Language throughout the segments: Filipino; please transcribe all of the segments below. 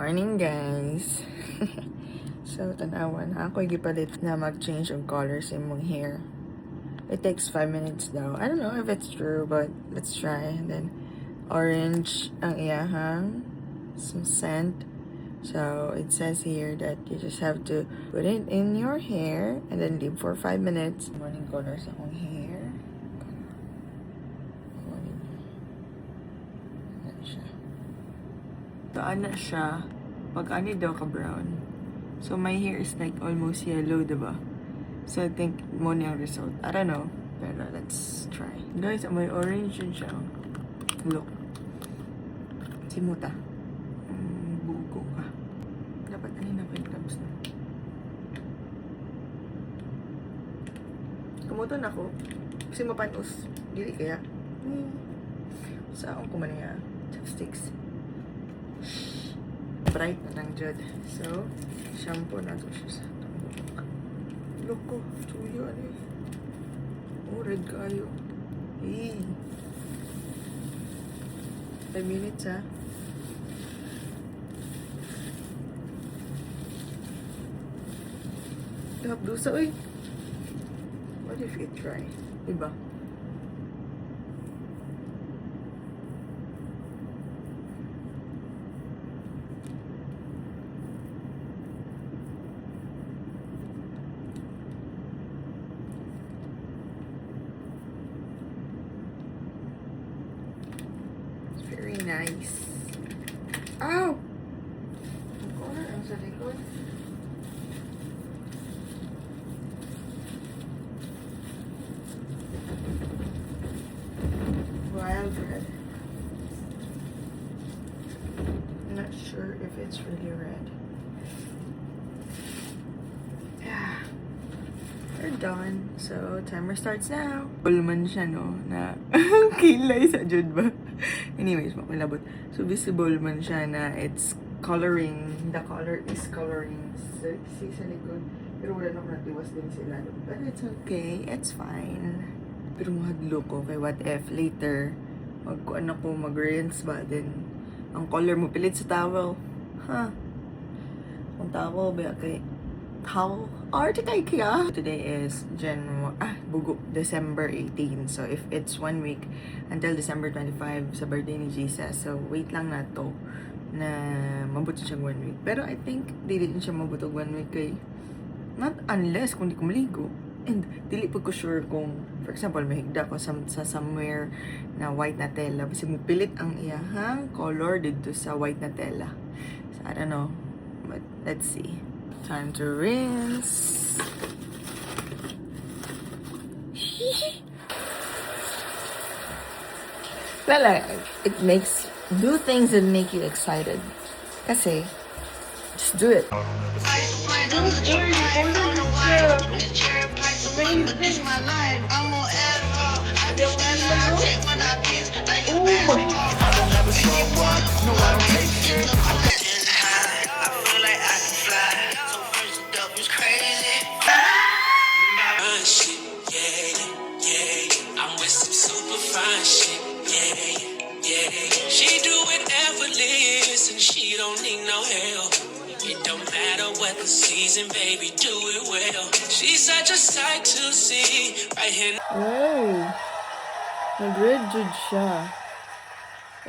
Morning, guys. So, tanawan ako gipalit na mag-change of colors in mong hair. It takes 5 minutes daw. I don't know if it's true, but let's try. And then, orange ang iyahang some scent. So, it says here that you just have to put it in your hair and then leave for 5 minutes. Morning colors akong hair. So, ana siya. Pag ani daw ka brown. So, my hair is like almost yellow, diba? So, I think mo niyang result. I don't know. Pero, let's try. Guys, may orange yun siya. Look. Simuta. Bugo ka. Dapat ani na kayo gloves na. Kumuton ako. Kasi mapanos. Dili kaya. Saan ko man niya. Chopsticks. Bright na lang dyan. So, shampoo na to siya sa itong look ko. Chuyo, ano eh. Oh, red kayo. Eh. 5 minutes, ha. Hapdusa, uy. What if you try? Diba? Very nice. Ow! Ang color ang sa likod. Wild red. I'm not sure if it's really red. Yeah. We're done. So, timer starts now. Bulman siya, no? Na kilay sa jud ba? Anyways, makulabot. So, visible man siya na it's coloring. The color is coloring. See sa likod. Pero wala na natiwas din sila. But it's okay. It's fine. Pero mahadlo ko kay what if later magkuan ako mag-rinse ba then ang color mo pilit sa towel. Huh? Ang towel ba kay how arte kay kaya? Today is December 18. So if it's 1 week until December 25 sa birthday ni Jesus. So wait lang na to na mabuto siyang 1 week. Pero I think di rin siya mabutog 1 week kay not unless kung di ko maligo. And dili pa ko sure kung for example mahigda ko sa somewhere na white na tela. Kasi mo pilit ang iyahang color dito sa white na tela. So I don't know. But let's see. Time to rinse. Well, it makes do things that make you excited. Kasi just do it. She do it effortless and she don't need no help. It don't matter what the season, baby, do it well. She's such a sight to see right here. Hey, nag-red jud siya.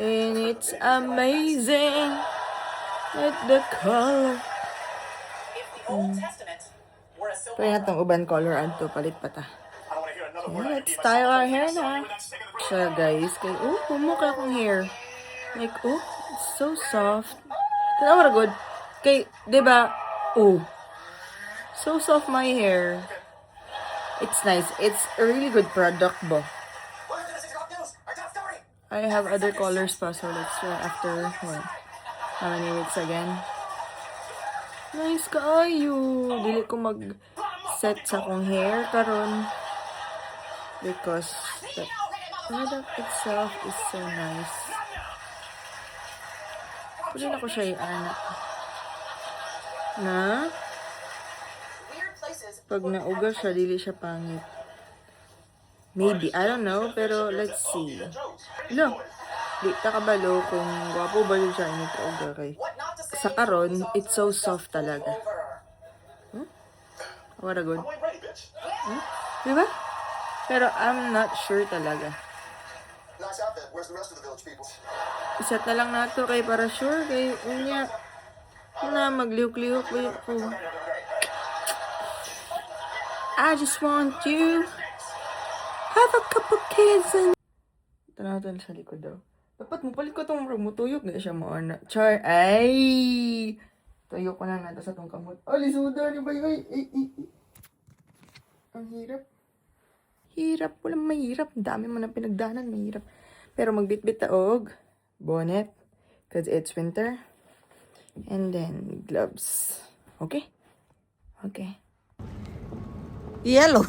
And it's amazing at the color. Pwede natong uban color adto palit pa ta. So, let's style our hair na. Siya guys, kay humukha akong hair. Like, it's so soft. Tanawa ra good. Kay, diba? So soft my hair. It's nice. It's a really good product, bo. I have other colors pa, so let's try after how many weeks again. Nice kaayo. Dili ko mag-set sa akong hair karon because the product itself is so nice. Pwede na ko siya i-anak. Na? Pag nauga siya, dili siya pangit. Maybe, I don't know, pero let's see. No, di ta kabalo kung gwapo ba yun siya ini kauga kay sa karon, it's so soft talaga. What a good. Diba? Pero I'm not sure talaga. Nice outfit. Where's the rest of the village people? Iset na lang nato kay para sure kay unya na magliuk-liuk ko. I just want you have a couple kids and tanaw sa likod daw. Dapat mo palit ko tong mo tuyok na siya mo ana. Char ay tuyok ko lang nato sa tong kamot. Ali suda ni bay ay. Ang hirap. Hirap, walang mahirap. Ang dami mo na pinagdanan, mahirap. Pero magbitbit taog, bonnet, because it's winter. And then, gloves. Okay? Okay. Yellow.